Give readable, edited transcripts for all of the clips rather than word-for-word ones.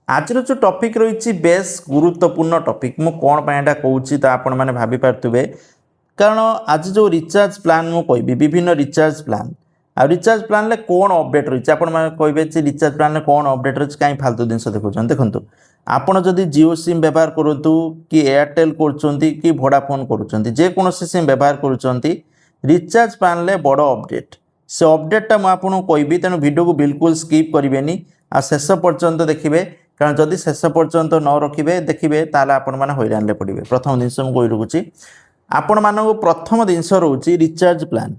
आज जो टॉपिक रही बेस गुरुत्वपूर्ण टॉपिक मु कौन पाइटा कहूँ तो आपण मैंने भाभी पारे कारण आज जो रिचार्ज प्लान मु कहबी विभिन्न रिचार्ज प्लान आ रिचार्ज प्लान कौन अपडेट रही है कहे रिचार्ज प्लान कौन अपडेट रही कहीं फालतू जिन देखुं देखो आपड़ जदि जियो सिम व्यवहार करूँ कि एयरटेल कर वोडाफोन करोसी सिम व्यवहार कर रिचार्ज प्लान बड़ अपडेट से अपडेटा मुझे कहबी तेणु वीडियो को बिल्कुल स्किप करेंगे आ शेष पर्यंत देखिए कारण जदि शेष पर्यंत न रखिए देखिए ताल आपण मैंने हईरान पड़े। प्रथम जिनस मुझे रखुच्छी आपण मानक प्रथम जिनस रोचे रिचार्ज प्लान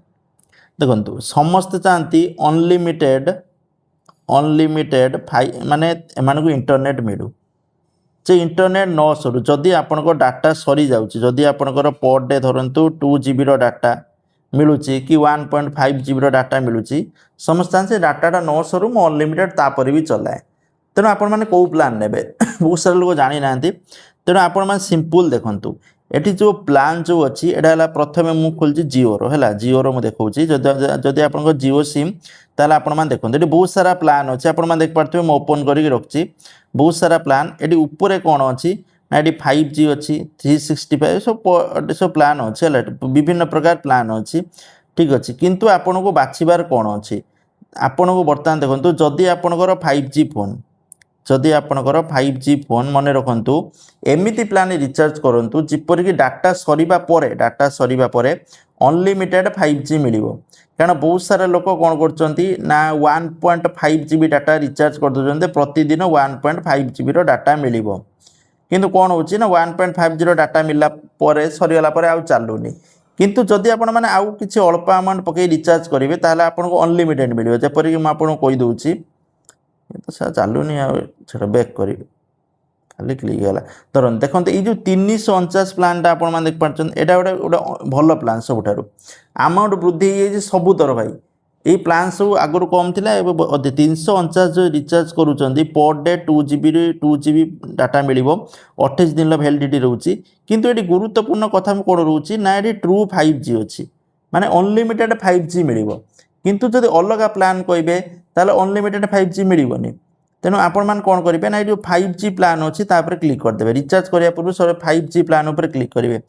देखु समस्ते चाहती अनलिमिटेड अनलिमिटेड माने एम इंटरनेट मिलू जे इंटरनेट न सरू जदि आपण डाटा सरी जाऊँगी जदि आपंकर पर डे धरतु 2 GB डाटा मिलूँ कि 1.5 GB डाटा मिलूँ समस्त चाहते डाटा न सरू मु अनलिमिटेड तापर भी चलाए तेणु आपण मैंने कौ प्लान ने बहुत सारा लोग जानी ना तेणु आपण मैंने सिंपल देखु एटी जो प्लान जो अच्छी एटा प्रथम मुझे खोलची जिओर है जिओर मुझे देखा जदि आप जिओ सिम ताल आपण मैंने देखते ये बहुत सारा प्लान अच्छे आप देख पारे मैं ओपन करके रखी बहुत सारा प्लान ये ऊपर कौन अच्छी ना ये 5G अच्छी 365 सब प्लान अच्छे विभिन्न प्रकार प्लान अच्छी ठीक अच्छे किंतु आपण को बाछिबार कौन अच्छी आपण को बर्तमान देखो जदि आपणकर 5G फोन जदि आपणकर 5G फोन मन रखु एमती प्लान रिचार्ज करूँ जिपरिक डाटा सरीबा परे अनलिमिटेड 5G मिल कारण बहुत सारा लोक कौन करना 1.5 GB डाटा रिचार्ज कर दौरान प्रतिदिन 1.5 GB डाटा मिल किंतु कौन हो 1.5 डाटा मिलला सरीगला आउ चलूनी किंतु जदि आपण मैंने आउ किसी अल्प अमाउंट पकई रिचार्ज करेंगे ताहले आपको अनलिमिटेड मिल जपरिक मुझे कहीदे तो सर चलूनी आटा बैक कर खाली क्लिक है धर देखो ये जो 349 प्लानटा आप देख पार्टी यहाँ गोटे भल प्लान सबुठ अमाउंट वृद्धि हो सबुतर भाई ये प्लान सब आगुरी कम थी 349 जो recharge करुँच per day 2 GB data मिल 28 दिन वैलिडिटी रोचे किंतु ये गुरुत्वपूर्ण कथा कौन रोचे ना ये ट्रू 5G अच्छी माने अनलिमिटेड 5G मिल किंतु जब अलग प्लान कहे ताले अनलिमिटेड 5G मिलनी तेणु आपण मैंने कौन करेंगे ना ये 5G प्लान अच्छी क्लिक करदे रिचार्ज करने पूर्व सब 5G प्लान उपर क्लिक करेंगे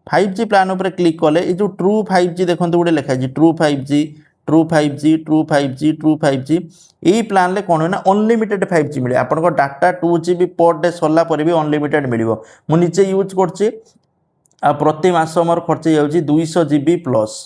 5G प्लान उपर क्लिक कले ये जो ट्रू 5G देखो गोटे लिखाई true 5G true 5G true 5G true 5G यही प्लान ले कौन है ना अनलिमिटेड 5G मिले आपण डाटा 2 GB पर डे सरला भी अनलिमिटेड मिल मुझे यूज कर प्रति मास मोर खर्च जाऊँगी 200 GB प्लस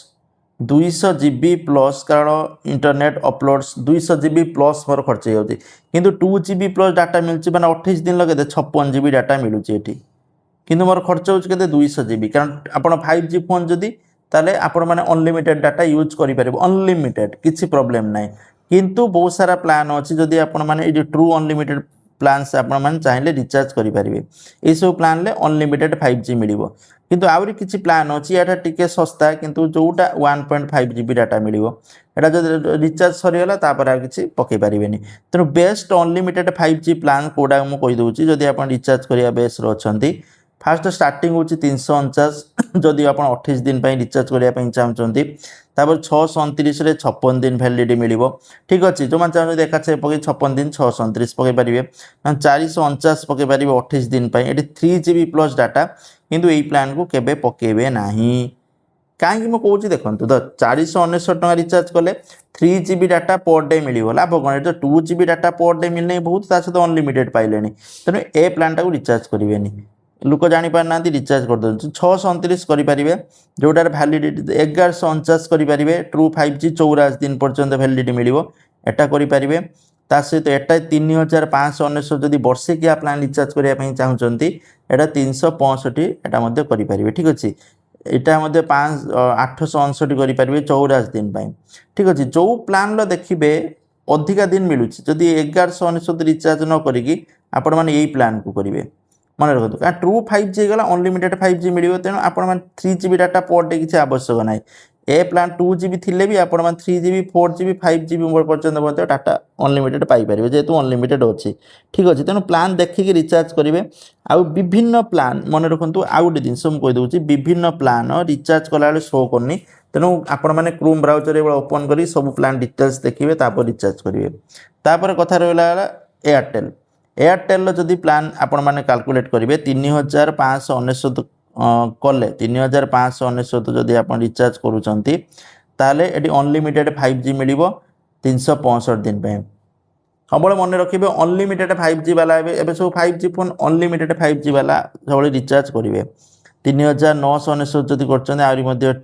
200 GB प्लस कारण इंटरनेट अपलोड्स 200 GB प्लस मोर खर्च जाऊँगी किंतु 2 GB प्लस डाटा मिलूँ मैंने 28 दिन लगे 56 GB डाटा मिलूँ ये किंतु मोर खर्च हो 200 GB कारण आप 5G फोन जदि ताले आपण मैंने अनलिमिटेड डाटा यूज करें अनलिमिटेड किसी प्रॉब्लम ना किंतु बहुत सारा प्लान अच्छी जदि आपण मैंने ये ट्रू अनलिमिटेड प्लान से आपण मैंने चाहिए रिचार्ज करेंगे ये सब प्लान अनलिमिटेड 5G मिल किंतु आउरी किसी प्लान अच्छी यहाँ टी सस्ता किंतु जोटा 1.5 GB डाटा मिल यहाँ जब रिचार्ज सरीगला आ कि पकई पारे तेणु बेस्ट अनलिमिटेड 5G प्लान कौटा मुझे कहीदे जदि आप रिचार्ज करने बेस अच्छा फास्ट स्टार्टिंग हूँ 349 जदि आप 28 दिन रिचार्ज करने चाहते तापर 629 56 दिन वैलिडिटी मिल ठीक अच्छे जो मैंने चाहते देखा पकई 56 दिन 629 पकई पारे 449 पकई पारे 28 दिन ये 3 GB प्लस डाटा किंतु यही प्लान को केबे पकेबे नहीं कहीं मुझे कौन देखो तो 499 टका रिचार्ज कले 3 GB data per day meal लाभ कौन जो 2 GB डाटा पर डे मिलने बहुत सहित अनलिमिटेड पाइले तेणु ए प्लान टाक रिचार्ज करेंगे लोक जापर ना रिचार्ज कर 629 करेंगे जोटार वैलिडिटी 1149 करेंगे ट्रू 5G 84 दिन पर्यंत वैलिडिटी मिल एटा करेंगे ता सहित एटा 3599 जदि वर्षिकिया प्लान रिचार्ज करने चाहते एटा 365 एटा करेंगे ठीक अच्छे यहाँ 869 करेंगे 84 दिन ठीक अच्छे जो प्लान देखिए अधिका दिन मिलूँ जदि 1199 रिचार्ज न करी आपण मैंने यही प्लान को करेंगे मन रखु क्या ट्रू 5G गला अनलिमिटेड 5G मिल तेणु आप 3 GB डाटा पर डे किसी आवश्यक ना ए प्लान 2 GB थिले भी आप 3 GB 4 GB 5 GB पर्यंत डाटा अनलिमिटेड पाइपर जेहेतु अनलिमिटेड अच्छी ठीक अच्छे तेणु प्लान देखिए रिचार्ज करेंगे आउ विभिन्न प्लान मन रखु आउ गोटे जिन मुझे कहीदे विभिन्न प्लान रिचार्ज कला शो करनी तेणु आपण मैंने क्रोम ब्राउजर ओपन कर सब प्लान डिटेल्स देखिए रिचार्ज करेंगे तापर कथा रहा एयरटेल एयरटेल जदि प्लान आपण मैंने कैलकुलेट करेंगे 3599 कले 3599 जदि आप रिचार्ज करूँगी ताले ये अनलिमिटेड 5G मिल 365 दिन पे सब मन रखिए अनलिमिटेड 5G वाला एवं सब 5G फोन अनलिमिटेड 5G वाला सब रिचार्ज करेंगे 3999 जदि कर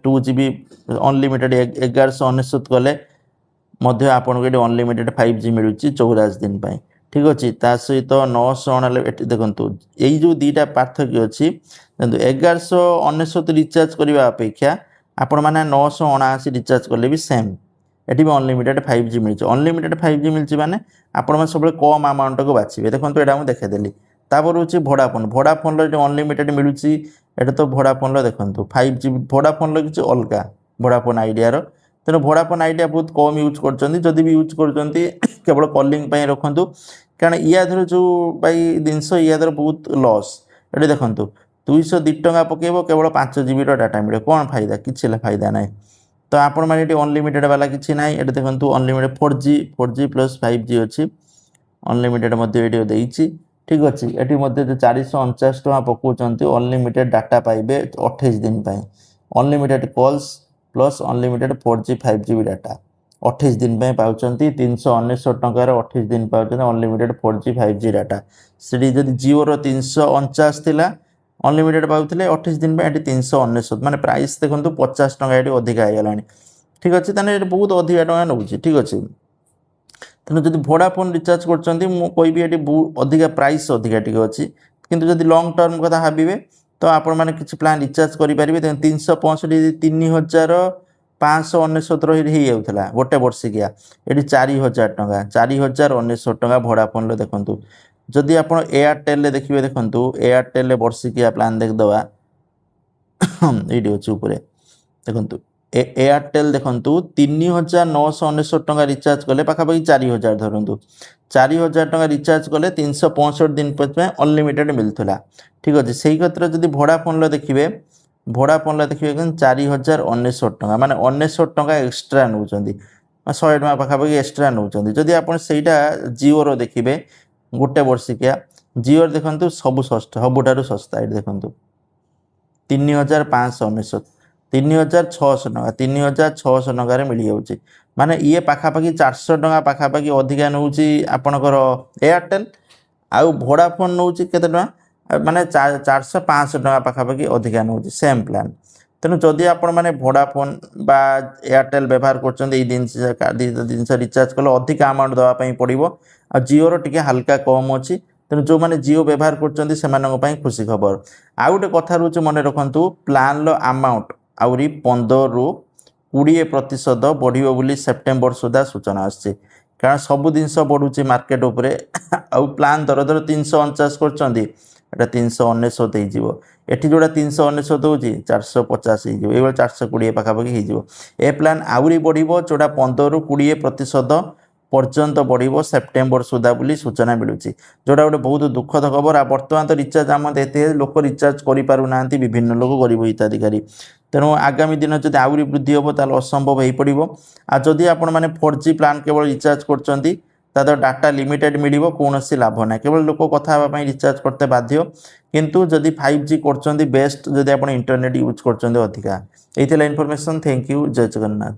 2GB अनलिमिटेड 1199 कले आपको ये अनलिमिटेड 5G मिलूँ 84 दिन पर ठीक अच्छे ता सहित 900 देखो यही जो दुईटा पार्थक्य अच्छी देखो 1199 रिचार्ज करने अपेक्षा आपण मैंने 979 रिचार्ज कले भी सेम ये भी अनलिमिटेड 5G मिलूँ अनलिमिटेड 5G मिलूँ माने आपण सब कम अमाउंट को बाछे देखो यहाँ मुझे देखेदेली तापर हूँ वोडाफोन वोडाफोन अनलिमिटेड मिलूँ ये तो वोडाफोन देखो 5G वोडाफोन किसी अलग वोडाफोन आइडिया तेणु वोडाफोन आइडिया बहुत कम यूज कर भी यूज कर केवल कलिंग रखु कारण या धर जो भाई जिनस या धर बहुत लॉस ये देखो 202 टंका पकेब केवल 5GB डाटा मिले कौन फायदा किसी फायदा ना तो आपण मैंने अनलिमिटेड वाला किसी ना ये देखो अनलिमिटेड 4G प्लस 5G अच्छी अनलिमिटेड ठीक अच्छे ये 449 टंका पकाउंट अनलिमिटेड डाटा पाइबे 28 दिन unlimited calls plus unlimited 4G 5GB data 28 दिन पाँच 399 टकर 28 दिन पाँच अनलिमिटेड 4G 5G डाटा से जब जिओर 349 थी अनलिमिटेड पाते 28 दिन ये 399 माने प्राइस देखो 50 टका ये अधिका होगा ठीक अच्छे तेना बहुत अधिका टका नौ ठीक अच्छे तेणु जब वोडाफोन रिचार्ज करी अधिका प्राइस अधिका टी अच्छी किंतु जब लॉन्ग टर्म कथा भावे तो आपण मैंने किसी प्लान रिचार्ज करेंगे 365 3599 हो गोटे वर्षिकिया ये 4000 टका 4099 टका वोडाफोन देखु जदि आप एयरटेल देखिए देखो एयरटेल वर्षिकिया प्लान देखदे ये अच्छे देखो एयरटेल देखो 3999 टका रिचार्ज कले पाखापाखि 4000 धरतु 4000 टका रिचार्ज कले 365 दिन अनलिमिटेड मिलता ठीक अच्छे से क्षेत्र में जब वोडाफोन देखिए 4099 टका माने 19 टका एक्सट्रा नौ 100 टका पाखापाखि एक्सट्रा नौ जदि आप जिओर देखिए गोटे वर्षिकिया जिओर देखो सबू सबुठार सस्ता ये देखो 3599 3600 टका 3600 टकर मिल जाऊँगी माने ये पाखापाखि 400 टका पाखापाखि अधिका नौ आपणकर एयरटेल आउ वोडाफोन नौ के माने 400-500 टका पाखापाखि अधिका नौ सेम प्लान तेणु जदि आपण मैंने वोडाफोन बा एयरटेल व्यवहार कर रिचार्ज कले अधिक अमाउंट देवाई पड़ो आ जिओर टी हल्का कम अच्छी तेणु जो मैंने जिओ व्यवहार कर खुशी खबर आउ गोटे कथा रोचे मन रखु प्लान अमाउंट आहरी 15 ରୁ 20% बढ़िबो बोली सेप्टेम्बर सुधा सूचना आसी कारण सब जिनस बढ़ुची मार्केट उपरे आउ प्लान दर दर 349 कर 399 होती जोड़ा 399 होची 450 हो 420 पाखापाखि हो ए प्लान आहरी बढ़िबो जोड़ा 15 ରୁ 20% पर्यंत बढ़िबो सेप्टेम्बर सुधा बोली सूचना मिलूँ जोड़ा गोटे बहुत दुखद खबर आ बर्तमान तो रिचार्ज आम एते लोक रिचार्ज करें विभिन्न लोक गरीब हिताधिकारी तेणु आगामी दिन जब आहरी वृद्धि हम ताल असंभव हो पड़ो आदि आपण मैंने 4G प्लान केवल रिचार्ज कर डाटा लिमिटेड मिल कौन लाभ ना केवल लोक कथा रिचार्ज करते बाध्य किंतु जदि 5G कर बेस्ट जदि आप इंटरनेट यूज कर अधिका ये इनफॉरमेशन थैंक यू जय जगन्नाथ।